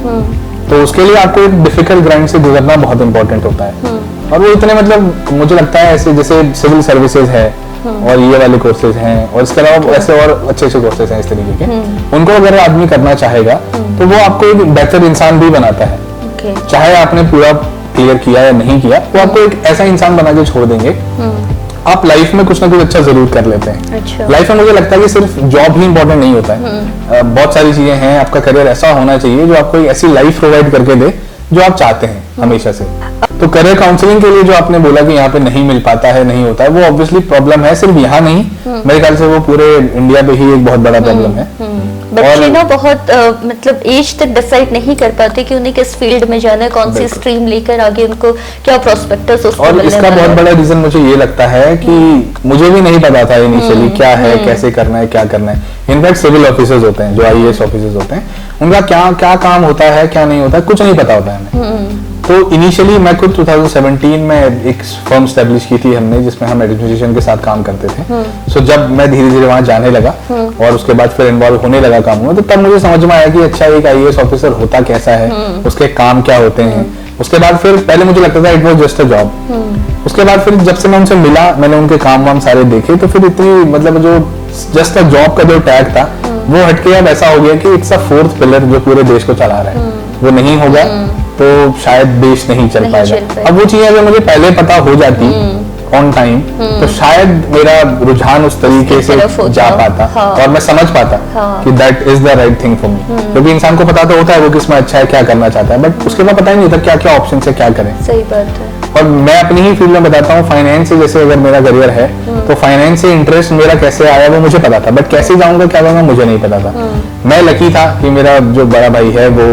Speaker 2: तो उसके लिए आपको एक डिफिकल्ट ग्राइंड से गुजरना बहुत इंपॉर्टेंट होता है। और वो इतने मतलब मुझे लगता है ऐसे जैसे सिविल सर्विसेज है और ये वाले कोर्सेज हैं, और इसके अलावा ऐसे और अच्छे अच्छे कोर्सेज हैं इस तरीके के, उनको अगर आदमी करना चाहेगा तो वो आपको एक बेहतर इंसान भी बनाता है। चाहे आपने पूरा क्लियर किया या नहीं किया, वो आपको एक ऐसा इंसान बना के छोड़ देंगे। आप लाइफ में कुछ ना कुछ अच्छा जरूर कर लेते हैं। लाइफ में मुझे लगता है कि सिर्फ जॉब ही इंपॉर्टेंट नहीं होता है, बहुत सारी चीजें हैं। आपका करियर ऐसा होना चाहिए जो आपको एक ऐसी लाइफ प्रोवाइड करके दे जो आप चाहते हैं हमेशा से। तो करियर काउंसलिंग के लिए जो आपने बोला कि यहाँ पे नहीं मिल पाता है, नहीं होता है, वो ऑब्वियसली प्रॉब्लम है, सिर्फ यहाँ नहीं, मेरे ख्याल से वो पूरे इंडिया पे ही एक बहुत बड़ा प्रॉब्लम है।
Speaker 1: बच्चे ना बहुत मतलब एज तक डिसाइड नहीं कर पाते कि उन्हें किस फील्ड में जाना है, कौन सी स्ट्रीम लेकर आगे उनको क्या प्रोस्पेक्टस उसको
Speaker 2: और इसका बहुत बड़ा रीजन मुझे ये लगता है कि मुझे भी नहीं पता था इनिशियली क्या है, कैसे करना है, क्या करना है। इनफैक्ट सिविल ऑफिसर्स होते हैं जो IAS ऑफिसर्स होते हैं, उनका क्या क्या काम होता है, क्या नहीं होता है, कुछ नहीं पता होता है हमें। तो इनिशियली मैं खुद 2017 में एक फर्म स्टैब्लिश की थी हमने, जिसमें हम एडमिनिस्ट्रेशन के साथ काम करते थे। सो जब मैं धीरे धीरे वहां जाने लगा और उसके बाद फिर इन्वॉल्व होने लगा काम में, तो तब मुझे समझ में आया कि अच्छा एक IAS ऑफिसर होता कैसा है, उसके काम क्या होते हैं। उसके बाद फिर पहले मुझे लगता था it was just a job. उसके बाद फिर जब से मैं उनसे मिला, मैंने उनके काम वाम सारे देखे, तो फिर इतनी मतलब जो जस्ट अ जॉब का जो टैग था वो हटके अब ऐसा हो गया कि इट्स अ फोर्थ पिलर जो पूरे देश को चला रहा है। वो नहीं होगा तो शायद देश नहीं चल पाएगा। अब वो चीजें अगर मुझे पहले पता हो जाती ऑन टाइम तो शायद मेरा रुझान उस तरीके से जा पाता और मैं समझ पाता कि that is the right thing for me. क्योंकि इंसान को पता तो होता है वो किसमें अच्छा है, क्या करना चाहता है, बट उसके बाद पता ही नहीं था क्या क्या ऑप्शन है, क्या करें।
Speaker 1: सही बात है।
Speaker 2: और मैं अपनी ही फील्ड में बताता हूँ, फाइनेंस से जैसे अगर मेरा करियर है तो फाइनेंस से इंटरेस्ट मेरा कैसे आया वो मुझे पता था, बट कैसे जाऊंगा क्या करूंगा मुझे नहीं पता था। मैं लकी था कि मेरा जो बड़ा भाई है वो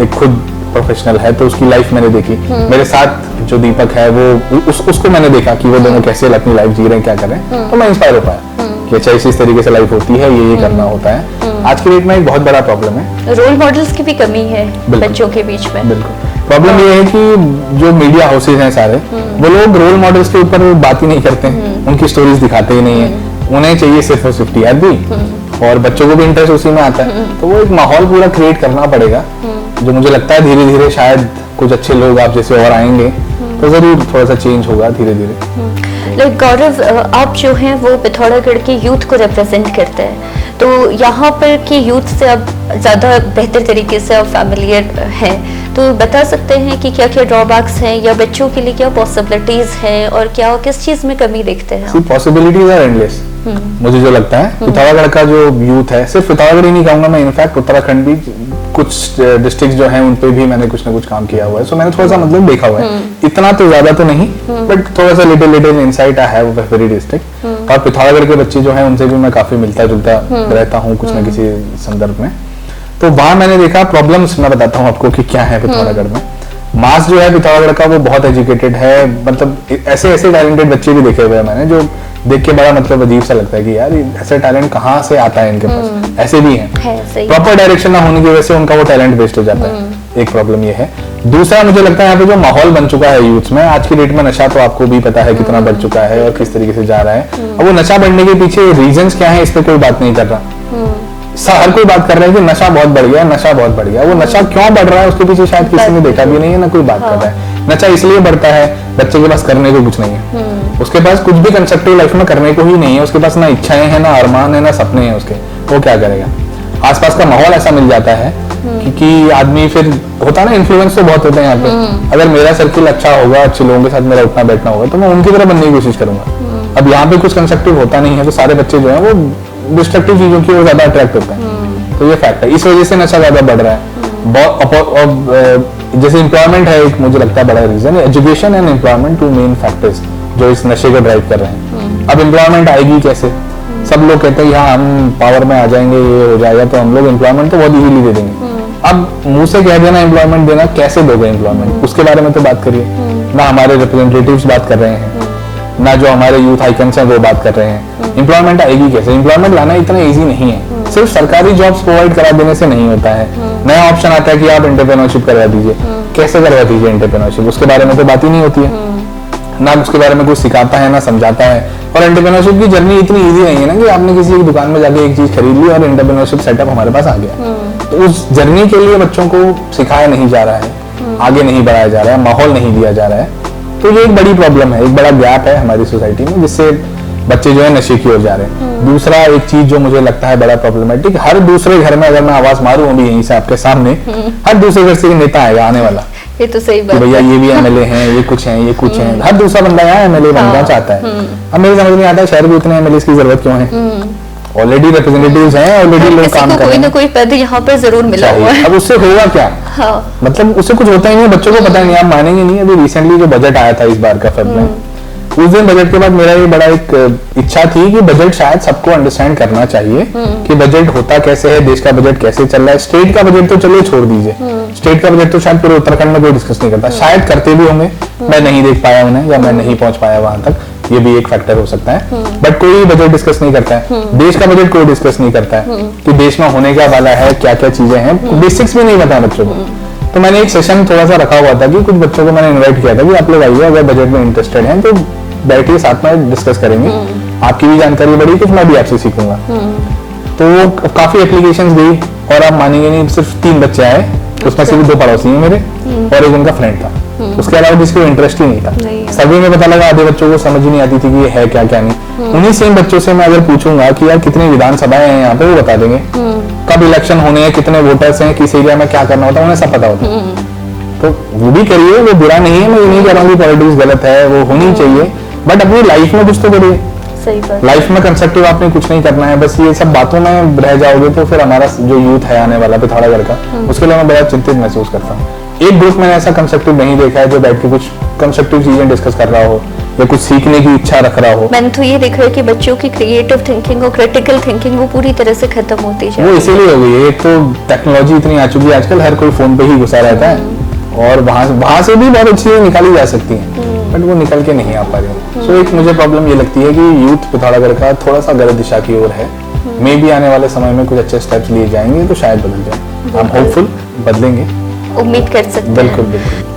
Speaker 2: एक खुद प्रोफेशनल है, तो उसकी लाइफ मैंने देखी। मेरे साथ जो दीपक है वो उसको मैंने देखा कि वो दोनों कैसे अपनी लाइफ जी रहे हैं, क्या कर रहे हैं, तो मैं इंस्पायर हो पाया। कि अच्छा इस तरीके से लाइफ होती है, ये करना होता है। आज की डेट में एक बहुत बड़ा प्रॉब्लम है,
Speaker 1: रोल मॉडल्स की भी कमी है
Speaker 2: बिल्कुल।
Speaker 1: बच्चों के बीच में।
Speaker 2: बिल्कुल प्रॉब्लम ये है कि जो मीडिया हाउसेज हैं सारे, वो लोग रोल मॉडल्स के ऊपर बात ही नहीं करते हैं, उनकी स्टोरीज दिखाते ही नहीं है। उन्हें चाहिए सिर्फ और सिर्फ टीआरपी, और बच्चों को भी इंटरेस्ट उसी में आता है। तो वो एक माहौल पूरा क्रिएट करना पड़ेगा, जो मुझे लगता है धीरे धीरे शायद कुछ अच्छे लोग आप जैसे और आएंगे तो जरूर थोड़ा सा चेंज होगा धीरे धीरे।
Speaker 1: लाइक गौरव, आप जो हैं वो पिथौरागढ़ के यूथ को रिप्रेजेंट करते हैं, तो यहाँ पर के यूथ से आप ज़्यादा बेहतर तरीके से आप फैमिलियर हैं, तो बता सकते हैं कि क्या क्या ड्रॉबैक्स हैं या बच्चों के लिए क्या पॉसिबिलिटीज हैं और क्या किस चीज़ में कमी देखते हैं?
Speaker 2: Possibilities are endless. मुझे जो लगता है पिथौरागढ़ का जो यूथ है, सिर्फ पिथौरागढ़ ही नहीं कहूंगा मैं, इनफैक्ट उत्तराखंड भी कुछ डिस्ट्रिक्ट जो हैं उन पे भी मैंने कुछ ना कुछ काम किया हुआ है। सो मैंने थोड़ा सा मतलब देखा हुआ है, इतना तो ज्यादा तो नहीं, बट थोड़ा सा little insight I have of very district. और पिथौरागढ़ के बच्चे जो हैं उनसे भी मैं काफी मिलता जुलता रहता हूँ कुछ ना किसी संदर्भ में। तो वहां मैंने देखा प्रॉब्लम्स, मैं बताता हूँ आपको कि क्या है पिथौरागढ़ में। मास जो है पिथौरागढ़ का वो बहुत एजुकेटेड है, मतलब ऐसे ऐसे टैलेंटेड बच्चे भी देखे हुए हैं मैंने, जो देख के बड़ा मतलब अजीब सा लगता है कि यार ऐसे टैलेंट कहाँ से आता है इनके पास, ऐसे भी हैं। प्रॉपर डायरेक्शन ना होने की वजह से उनका वो टैलेंट वेस्ट हो जाता है, एक प्रॉब्लम ये है। दूसरा मुझे लगता है यहाँ पे जो माहौल बन चुका है यूथ में, आज की डेट में नशा तो आपको भी पता है कितना बढ़ चुका है और किस तरीके से जा रहा है। अब वो नशा बढ़ने के पीछे रीजंस क्या है, इस पे कोई बात नहीं कर रहा। हर कोई बात कर रहा है कि नशा बहुत बढ़ गया, नशा बहुत बढ़ गया। वो नशा क्यों बढ़ रहा है उसके पीछे शायद किसी ने देखा भी नहीं है, ना कोई बात कर रहा है। नशा इसलिए बढ़ता है, बच्चे के पास करने को कुछ नहीं है, उसके पास कुछ भी कंस्ट्रक्टिव लाइफ में करने को ही नहीं है, उसके पास ना इच्छाएं हैं, ना अरमान है, ना सपने हैं उसके। वो क्या करेगा? आसपास का माहौल ऐसा मिल जाता है कि आदमी फिर होता है ना, इन्फ्लुएंस तो बहुत होते हैं यहाँ पे। अगर मेरा सर्किल अच्छा होगा, अच्छे लोगों के साथ मेरा उठना बैठना होगा, तो मैं उनकी तरह बनने की कोशिश करूंगा। अब यहाँ पे कुछ कंस्ट्रक्टिव होता नहीं है, तो सारे बच्चे जो है वो डिस्ट्रक्टिव चीजों की ओर ज्यादा अट्रैक्ट होते हैं। तो ये फैक्ट है, इस वजह से नशा ज्यादा बढ़ रहा है। जैसे एम्प्लॉयमेंट है एक, मुझे लगता है बड़ा reason, education and employment two main factors जो इस नशे को ड्राइव कर रहे हैं। अब एम्प्लॉयमेंट आएगी कैसे? सब लोग कहते हैं यहाँ हम पावर में आ जाएंगे, ये हो जाएगा, तो हम लोग एम्प्लॉयमेंट तो बहुत इजीली दे देंगे। अब मुंह से कह देना एम्प्लॉयमेंट देना, कैसे दोगे एम्प्लॉयमेंट? उसके बारे में तो बात करिए ना। हमारे रिप्रेजेंटेटिव्स बात कर रहे हैं, ना जो हमारे यूथ आइकन्स हैं वो बात कर रहे हैं। एम्प्लॉयमेंट आएगी कैसे? एम्प्लॉयमेंट लाना इतना इजी नहीं है, सिर्फ सरकारी जॉब्स प्रोवाइड करा देने से नहीं होता है। नया ऑप्शन आता है कि आप एंटरप्रेन्योरशिप करवा दीजिए। कैसे करवा दीजिए एंटरप्रेन्योरशिप? उसके बारे में तो बात ही नहीं होती है, ना उसके बारे में कोई सिखाता है ना समझाता है। और एंटरप्रेन्योरशिप की जर्नी इतनी इजी नहीं है ना कि आपने किसी एक दुकान में जाके एक चीज खरीद ली और एंटरप्रेन्योरशिप सेटअप हमारे पास आ गया। तो उस जर्नी के लिए बच्चों को सिखाया नहीं जा रहा है, आगे नहीं बढ़ाया जा रहा है, माहौल नहीं दिया जा रहा है। तो ये एक बड़ी प्रॉब्लम है, एक बड़ा गैप है हमारी सोसाइटी में, जिससे बच्चे जो है नशे की ओर जा रहे हैं। दूसरा एक चीज जो मुझे लगता है बड़ा प्रॉब्लमेटिक, हर दूसरे घर में अगर मैं आवाज मारूं अभी यहीं से आपके सामने, हर दूसरे घर से नेता आएगा आने वाला।
Speaker 1: ये तो सही बात
Speaker 2: भैया ये भी एमएलए हैं, ये कुछ हैं, ये कुछ हैं। हर दूसरा बंदा यहाँ एमएलए बनना चाहता है। अब मेरे समझ नहीं आता शहर में इतने एमएलए की जरूरत क्यों है? ऑलरेडी रिप्रेजेंटेटिव्स हैं, ऑलरेडी लोग काम कर रहे हैं,
Speaker 1: कोई ना कोई पद यहाँ पर जरूर मिला हुआ है।
Speaker 2: अब उससे होगा क्या? मतलब उससे कुछ होता ही नहीं, बच्चों को पता नहीं, आप मानेंगे नहीं। अभी रिसेंटली जो बजट आया था इस बार का फेब में, उस दिन बजट के बाद मेरा ये बड़ा एक इच्छा थी कि बजट शायद सबको अंडरस्टैंड करना चाहिए कि बजट होता कैसे है, देश का बजट कैसे चल रहा है। स्टेट का बजट तो चलो छोड़ दीजिए, स्टेट का बजट तो शायद पूरे उत्तराखंड में कोई डिस्कस नहीं करता, शायद करते भी होंगे, मैं नहीं देख पाया उन्हें या मैं नहीं पहुंच पाया वहां तक, ये भी एक फैक्टर हो सकता है। बट कोई बजट डिस्कस नहीं करता है, देश का बजट कोई डिस्कस नहीं करता है कि देश में होने क्या वाला है, क्या क्या चीजें हैं, बेसिक्स भी नहीं पता बच्चों को। तो मैंने एक सेशन थोड़ा सा रखा हुआ था कि कुछ बच्चों को मैंने इन्वाइट किया था कि आप लोग आइए, अगर बजट में इंटरेस्टेड हैं तो बैठिए, साथ में डिस्कस करेंगे, आपकी भी जानकारी बढ़ी, कुछ मैं भी आपसे सीखूंगा। तो काफी एप्लीकेशंस गई और आप मानेंगे नहीं, सिर्फ 3 बच्चे आए, उसमें से भी 2 पड़ोसी हैं मेरे और एक उनका फ्रेंड था। उसके अलावा जिसको इंटरेस्ट ही नहीं था। सभी में पता लगा आधे बच्चों को समझ ही नहीं आती थी कि ये है क्या क्या नहीं। उन्हीं सेम बच्चों से मैं अगर पूछूंगा कि यार कितनी विधानसभाएं हैं यहाँ पे, वो बता देंगे। कब इलेक्शन होने हैं, कितने वोटर्स हैं, किस एरिया में क्या करना होता है, उन्हें सब पता होता है। तो वो भी करिए, वो बुरा नहीं है, मैं ये नहीं कह रहा हूँ कि पॉलिटिक्स गलत है, वो होनी चाहिए, बट अपनी लाइफ में कुछ तो करिए। लाइफ में कंस्ट्रक्टिव आपने कुछ नहीं करना है, बस ये सब बातों में रह जाओगे तो फिर हमारा जो यूथ है आने वाला पिथौरागढ़ का, उसके लिए मैं बड़ा चिंतित महसूस करता हूँ। एक ग्रुप मैंने ऐसा कंस्ट्रक्टिव नहीं देखा है जो बैठ के कुछ कंस्ट्रक्टिव चीजें डिस्कस कर रहा हो या कुछ सीखने की इच्छा रख रहा हो।
Speaker 1: मैंने तो ये देखा है कि बच्चों की क्रिएटिव थिंकिंग और क्रिटिकल थिंकिंग वो पूरी तरह से खत्म होती जा रही है।
Speaker 2: वो इसीलिए हो गई है, एक तो टेक्नोलॉजी इतनी आ चुकी है आजकल, हर कोई फोन पे ही घुसा रहता है और वहां से भी बहुत अच्छी चीजें निकाली जा सकती हैं। बट वो निकल के नहीं आ पा रही हूँ। सो एक मुझे प्रॉब्लम ये लगती है कि यूथ पिथौरागढ़ का थोड़ा सा गलत दिशा की ओर है। मे भी आने वाले समय में कुछ अच्छे स्टेप्स लिए जाएंगे तो शायद बदल जाए। हम होपफुल बदलेंगे,
Speaker 1: उम्मीद कर सकते हैं।
Speaker 2: बिल्कुल बिल्कुल।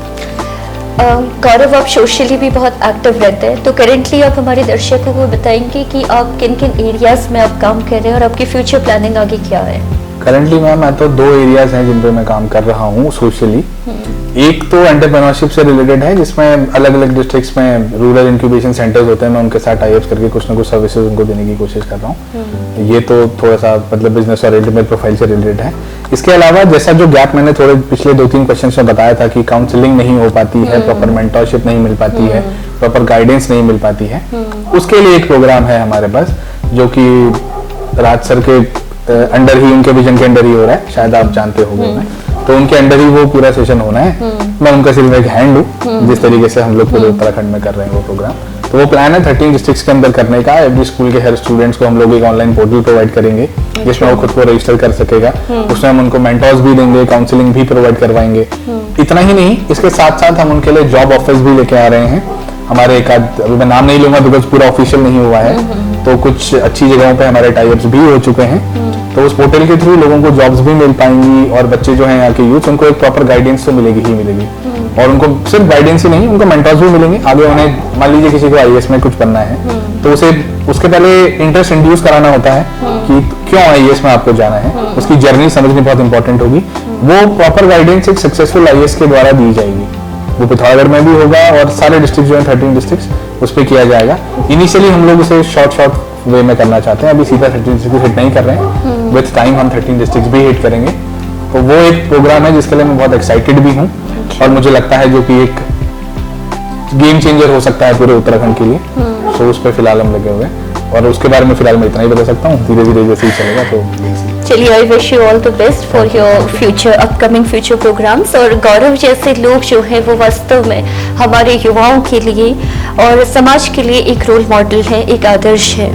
Speaker 1: गौरव, आप सोशली भी बहुत एक्टिव रहते हैं, तो करेंटली आप हमारे दर्शकों को बताएंगे कि आप किन किन एरियाज में आप काम कर रहे हैं और आपकी फ्यूचर प्लानिंग आगे क्या है?
Speaker 2: करंटली मैम मैं तो 2 एरियाज हैं जिन पे मैं काम कर रहा हूँ सोशली। एक तो एंटरप्रेन्योरशिप से रिलेटेड है, जिसमें अलग अलग डिस्ट्रिक्ट्स में रूरल इंक्यूबेशन सेंटर्स होते हैं, मैं उनके साथ टाई अप्स करके कुछ ना कुछ सर्विसेज उनको देने की कोशिश कर रहा हूँ। ये तो थोड़ा सा मतलब बिजनेस और इंटरनेट प्रोफाइल से रिलेटेड है। इसके अलावा जैसा जो गैप मैंने थोड़े पिछले 2-3 क्वेश्चन में बताया था कि काउंसलिंग नहीं हो पाती है, प्रॉपर मेंटरशिप नहीं मिल पाती है, प्रॉपर गाइडेंस नहीं मिल पाती है, उसके लिए एक प्रोग्राम है हमारे पास जो कि राज सर के अंडर ही, उनके विजन के अंडर ही हो रहा है, शायद आप जानते होंगे उन्हें। तो उनके अंडर ही वो पूरा सेशन होना है। मैं उनका सिर्फ एक हैंड हूँ, जिस तरीके से हम लोग पूरे उत्तराखंड में कर रहे हैं वो प्रोग्राम। तो वो प्लान है 13 डिस्ट्रिक्ट्स के अंदर करने का। एवरी स्कूल के हर स्टूडेंट्स को हम लोग एक ऑनलाइन पोर्टल प्रोवाइड करेंगे जिसमें वो खुद को रजिस्टर कर सकेगा। उसमें हम उनको मेंटर्स भी देंगे, काउंसलिंग भी प्रोवाइड करवाएंगे। इतना ही नहीं, इसके साथ साथ हम उनके लिए जॉब ऑफर्स भी लेके आ रहे हैं। हमारे एक आध, अभी मैं नाम नहीं लूंगा बिकॉज पूरा ऑफिशियल नहीं हुआ है, तो कुछ अच्छी जगहों पे हमारे टाई अप्स भी हो चुके हैं। तो उस पोर्टल के थ्रू लोगों को जॉब्स भी मिल पाएंगी और बच्चे जो हैं यहाँ के यूथ, उनको एक प्रॉपर गाइडेंस तो मिलेगी ही मिलेगी। और उनको सिर्फ गाइडेंस ही नहीं, उनको मेंटर्स भी मिलेंगे। आगे उन्हें मान लीजिए किसी को आईएएस में कुछ बनना है, तो उसे उसके पहले इंटरेस्ट इंड्यूस कराना होता है कि क्यों आईएएस में आपको जाना है, उसकी जर्नी समझनी बहुत इंपॉर्टेंट होगी। वो प्रॉपर गाइडेंस एक सक्सेसफुल आईएएस के द्वारा दी जाएगी। वो पिथौरागढ़ में भी होगा और सारे डिस्ट्रिक्ट जो है 13 डिस्ट्रिक्ट उस पर किया जाएगा। इनिशियली हम लोग उसे शॉर्ट वे में करना चाहते हैं, अभी सीधा 13 डिस्ट्रिक्ट हिट नहीं कर रहे हैं। विद टाइम हम 13 डिस्ट्रिक्ट भी हिट करेंगे। तो वो एक प्रोग्राम है जिसके लिए मैं बहुत एक्साइटेड भी हूँ और मुझे लगता है जो कि एक गेम चेंजर हो सकता है पूरे उत्तराखंड के लिए। तो उस पर फिलहाल हम लगे हुए हैं और उसके बारे में फिलहाल मैं इतना ही बता सकता हूँ। धीरे धीरे जैसे ही चलेगा तो
Speaker 1: चलिए, I wish you all the best for your future, upcoming future programmes. और गौरव जैसे लोग जो हैं वो वास्तव में हमारे युवाओं के लिए और समाज के लिए एक रोल मॉडल है, एक आदर्श है।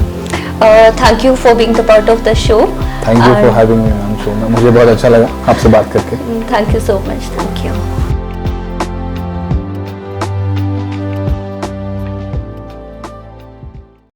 Speaker 1: Thank you for being the part of the show.
Speaker 2: Thank you for having me on show में, मुझे बहुत अच्छा लगा आपसे बात करके।
Speaker 1: Thank you so much. Thank you.